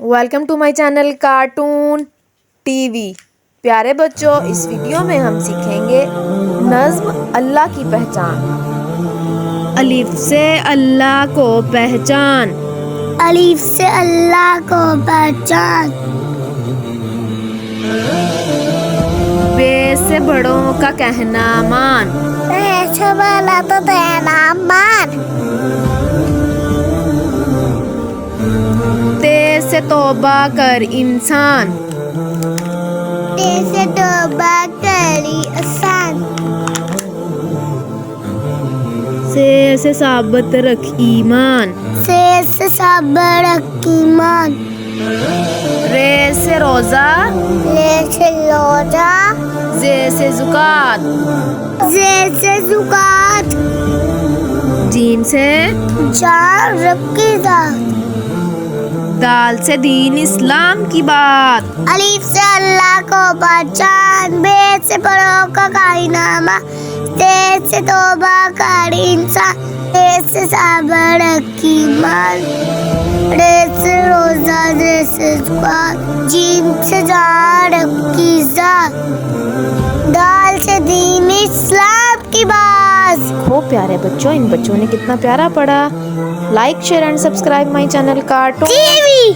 Welcome to my channel cartoon TV. پیارے بچوں، اس video میں ہم سیکھیں گے نظم اللہ کی پہچان۔ الف سے اللہ کو پہچان، الف سے اللہ کو پہچان، بے سے بڑوں کا کہنا مان، ایسا والا تو دینا مان، تے سے توبہ کر انسان، تے سے توبہ کری آسان، سے ثابت رکھ ایمان، سے صبر ایمان، رے سے روزہ، لے سے روزہ، زے سے زکات، زے سے زکات، جیم سے جان رکھی ذات، دال سے دین اسلام کی بات، الف سے اللہ کو پہچان، بے سے بڑوں کا کائنامہ، تے سے توبہ کر انسان، تے سے صبر ایمان، رے سے روزہ، زے سے زکات، جیم سے جان رکھی ذات، دال سے دین اسلام کی بات۔ دیکھو پیارے بچوں، ان بچوں نے کتنا پیارا پڑھا۔ Like, share and subscribe my channel cartoon T V.